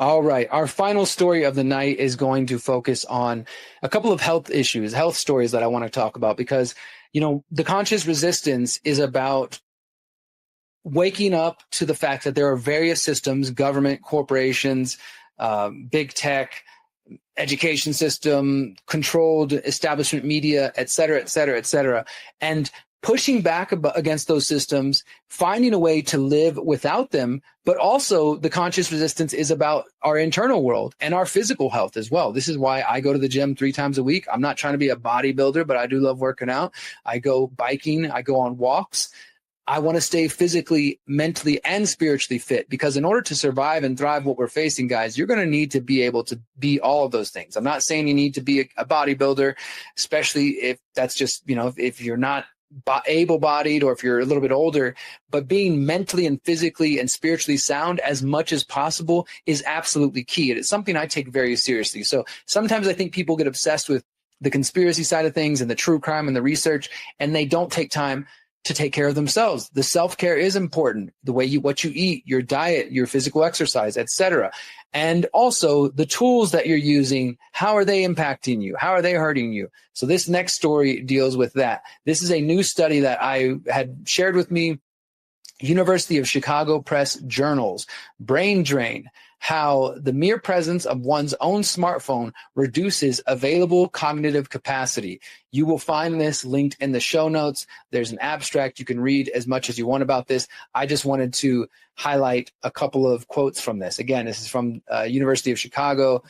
All right. Our final story of the night is going to focus on a couple of health issues, health stories that I want to talk about because, the conscious resistance is about waking up to the fact that there are various systems, government, corporations, big tech, education system, controlled establishment media, et cetera, et cetera, et cetera, and pushing back against those systems, finding a way to live without them, but also the conscious resistance is about our internal world and our physical health as well. This is why I go to the gym 3 times a week. I'm not trying to be a bodybuilder, but I do love working out. I go biking. I go on walks. I want to stay physically, mentally, and spiritually fit because in order to survive and thrive what we're facing, guys, you're going to need to be able to be all of those things. I'm not saying you need to be a bodybuilder, especially if that's just, if you're not able-bodied or if you're a little bit older, but being mentally and physically and spiritually sound as much as possible is absolutely key. And it's something I take very seriously. So sometimes I think people get obsessed with the conspiracy side of things and the true crime and the research, and they don't take time to take care of themselves. The self-care is important. The way what you eat, your diet, your physical exercise, etc. And also the tools that you're using, how are they impacting you? How are they hurting you? So this next story deals with that. This is a new study that I had shared with me, University of Chicago Press Journals, Brain Drain, how the mere presence of one's own smartphone reduces available cognitive capacity. You will find this linked in the show notes. There's an abstract. You can read as much as you want about this. I just wanted to highlight a couple of quotes from this. Again, this is from University of Chicago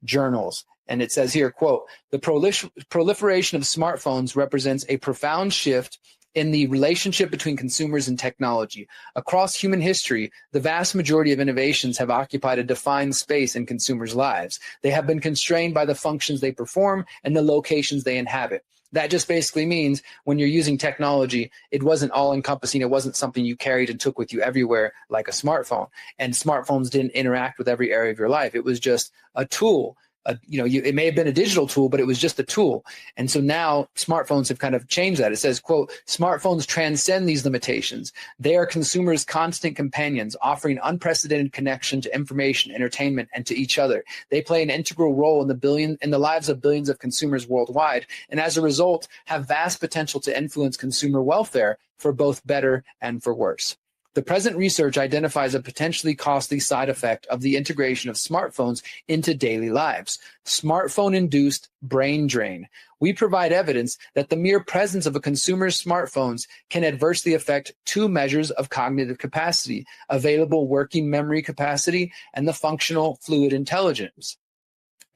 Journals. And it says here, quote, "The proliferation of smartphones represents a profound shift in the relationship between consumers and technology. Across human history, the vast majority of innovations have occupied a defined space in consumers' lives. They have been constrained by the functions they perform and the locations they inhabit." That just basically means when you're using technology, it wasn't all-encompassing. It wasn't something you carried and took with you everywhere like a smartphone. And smartphones didn't interact with every area of your life. It was just a tool. It may have been a digital tool, but it was just a tool. And so now smartphones have kind of changed that. It says, quote, "Smartphones transcend these limitations. They are consumers' constant companions, offering unprecedented connection to information, entertainment, and to each other. They play an integral role in the lives of billions of consumers worldwide, and as a result, have vast potential to influence consumer welfare for both better and for worse. The present research identifies a potentially costly side effect of the integration of smartphones into daily lives: smartphone-induced brain drain. We provide evidence that the mere presence of a consumer's smartphones can adversely affect 2 measures of cognitive capacity: available working memory capacity and the functional fluid intelligence,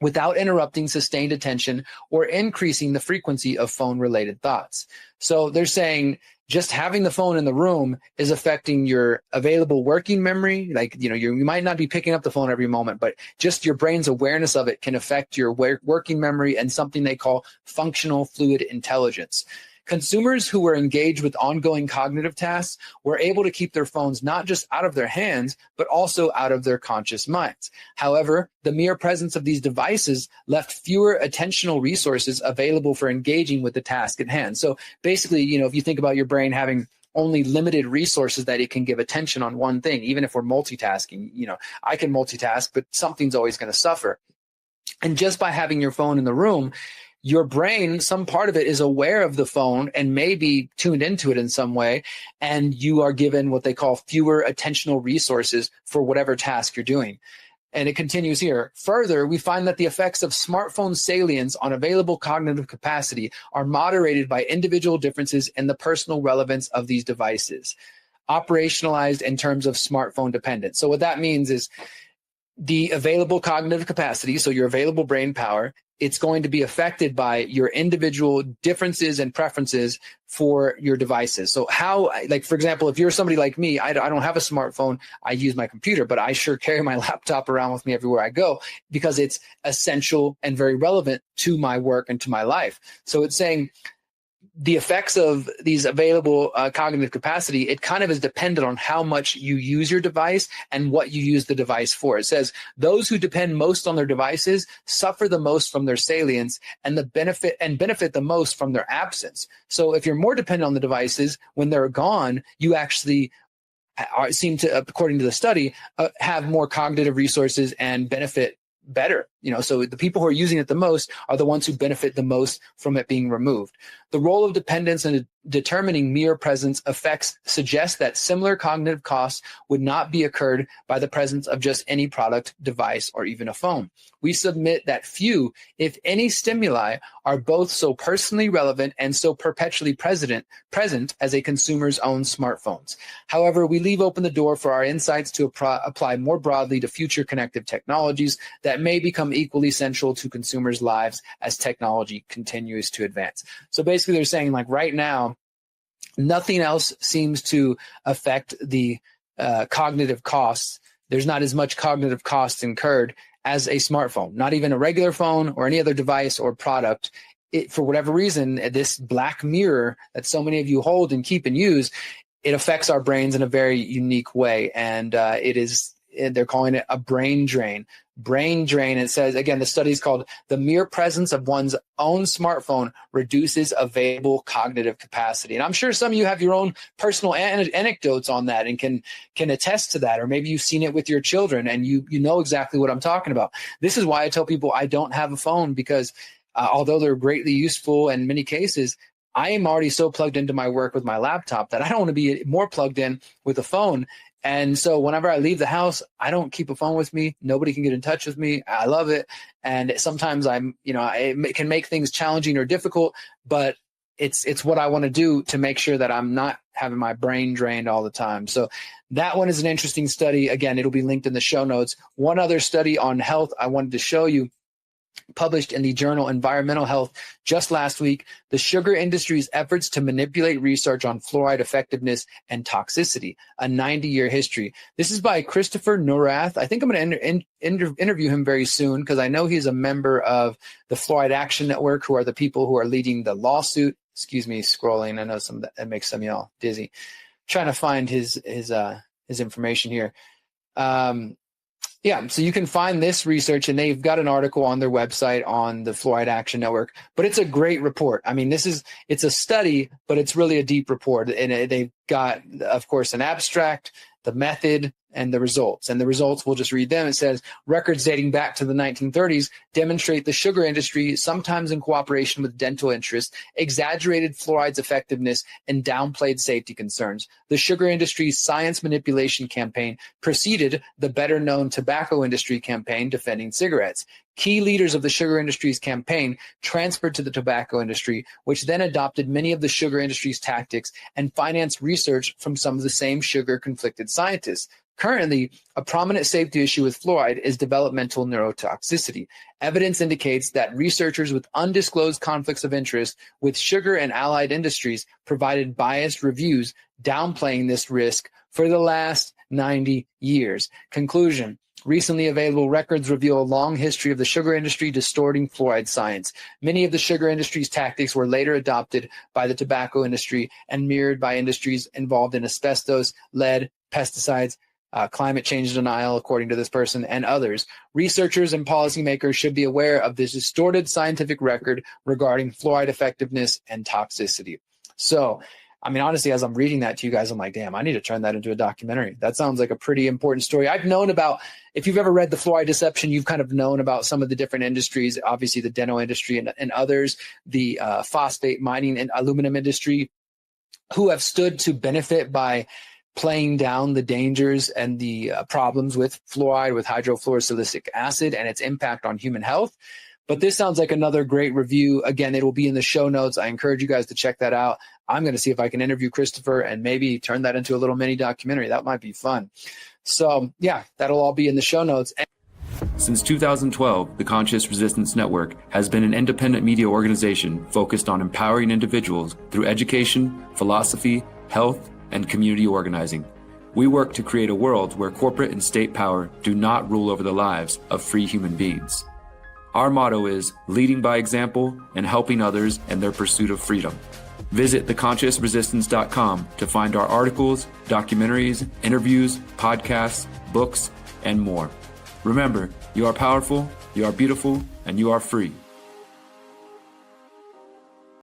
without interrupting sustained attention or increasing the frequency of phone-related thoughts." So they're saying just having the phone in the room is affecting your available working memory. Like, you might not be picking up the phone every moment, but just your brain's awareness of it can affect your working memory and something they call functional fluid intelligence. Consumers who were engaged with ongoing cognitive tasks were able to keep their phones not just out of their hands, but also out of their conscious minds. However, the mere presence of these devices left fewer attentional resources available for engaging with the task at hand. So basically, if you think about your brain having only limited resources that it can give attention on one thing, even if we're multitasking, I can multitask, but something's always going to suffer. And just by having your phone in the room, your brain, some part of it is aware of the phone and may be tuned into it in some way, and you are given what they call fewer attentional resources for whatever task you're doing. And it continues here. Further, we find that the effects of smartphone salience on available cognitive capacity are moderated by individual differences in the personal relevance of these devices, operationalized in terms of smartphone dependence. So what that means is the available cognitive capacity, so your available brain power, it's going to be affected by your individual differences and preferences for your devices. So how, like, for example, if you're somebody like me, I don't have a smartphone, I use my computer, but I sure carry my laptop around with me everywhere I go because it's essential and very relevant to my work and to my life. So it's saying the effects of these available cognitive capacity, it kind of is dependent on how much you use your device and what you use the device for. It says those who depend most on their devices suffer the most from their salience and benefit the most from their absence. So if you're more dependent on the devices, when they're gone, you actually seem to, according to the study, have more cognitive resources and benefit better. So the people who are using it the most are the ones who benefit the most from it being removed. The role of dependence in determining mere presence effects suggests that similar cognitive costs would not be occurred by the presence of just any product, device, or even a phone. We submit that few, if any, stimuli are both so personally relevant and so perpetually present as a consumer's own smartphones. However, we leave open the door for our insights to apply more broadly to future connective technologies that may become equally central to consumers' lives as technology continues to advance. So basically they're saying, like, right now, nothing else seems to affect the cognitive costs. There's not as much cognitive costs incurred as a smartphone, not even a regular phone or any other device or product. For whatever reason, this black mirror that so many of you hold and keep and use, it affects our brains in a very unique way. And they're calling it a brain drain. Brain drain. It says, again, the study is called "The Mere Presence of One's Own Smartphone Reduces Available Cognitive Capacity." And I'm sure some of you have your own personal anecdotes on that and can attest to that, or maybe you've seen it with your children and you know exactly what I'm talking about. This is why I tell people I don't have a phone, because although they're greatly useful in many cases, I am already so plugged into my work with my laptop that I don't want to be more plugged in with a phone. And so whenever I leave the house, I don't keep a phone with me. Nobody can get in touch with me. I love it. And sometimes it can make things challenging or difficult, but it's what I want to do to make sure that I'm not having my brain drained all the time. So that one is an interesting study. Again, it'll be linked in the show notes. One other study on health I wanted to show you, published in the journal Environmental Health just last week, the sugar industry's efforts to manipulate research on fluoride effectiveness and toxicity, a 90-year history. This is by Christopher Neurath. I think I'm going to interview him very soon, because I know he's a member of the Fluoride Action Network, who are the people who are leading the lawsuit. Excuse me, scrolling. I know that makes some of y'all dizzy. Trying to find his information here. Yeah, so you can find this research, and they've got an article on their website on the Fluoride Action Network, but it's a great report. I mean, it's a study, but it's really a deep report, and they've got, of course, an abstract, the method, and the results. And the results, we'll just read them. It says, records dating back to the 1930s demonstrate the sugar industry, sometimes in cooperation with dental interests, exaggerated fluoride's effectiveness and downplayed safety concerns. The sugar industry's science manipulation campaign preceded the better-known tobacco industry campaign defending cigarettes. Key leaders of the sugar industry's campaign transferred to the tobacco industry, which then adopted many of the sugar industry's tactics and financed research from some of the same sugar-conflicted scientists. Currently, a prominent safety issue with fluoride is developmental neurotoxicity. Evidence indicates that researchers with undisclosed conflicts of interest with sugar and allied industries provided biased reviews downplaying this risk for the last 90 years. Conclusion. Recently available records reveal a long history of the sugar industry distorting fluoride science. Many of the sugar industry's tactics were later adopted by the tobacco industry and mirrored by industries involved in asbestos, lead, pesticides, climate change denial, according to this person, and others. Researchers and policymakers should be aware of this distorted scientific record regarding fluoride effectiveness and toxicity. So, I mean, honestly, as I'm reading that to you guys, I'm like, damn, I need to turn that into a documentary. That sounds like a pretty important story. I've known about, if you've ever read The Fluoride Deception, you've kind of known about some of the different industries, obviously the dental industry and others, the phosphate mining and aluminum industry, who have stood to benefit by playing down the dangers and the problems with fluoride, with hydrofluorosilicic acid and its impact on human health. But this sounds like another great review. Again, it will be in the show notes. I encourage you guys to check that out. I'm going to see if I can interview Christopher and maybe turn that into a little mini documentary. That might be fun. So yeah, that'll all be in the show notes. Since 2012, the Conscious Resistance Network has been an independent media organization focused on empowering individuals through education, philosophy, health, and community organizing. We work to create a world where corporate and state power do not rule over the lives of free human beings. Our motto is leading by example and helping others in their pursuit of freedom. Visit theconsciousresistance.com to find our articles, documentaries, interviews, podcasts, books, and more. Remember, you are powerful, you are beautiful, and you are free.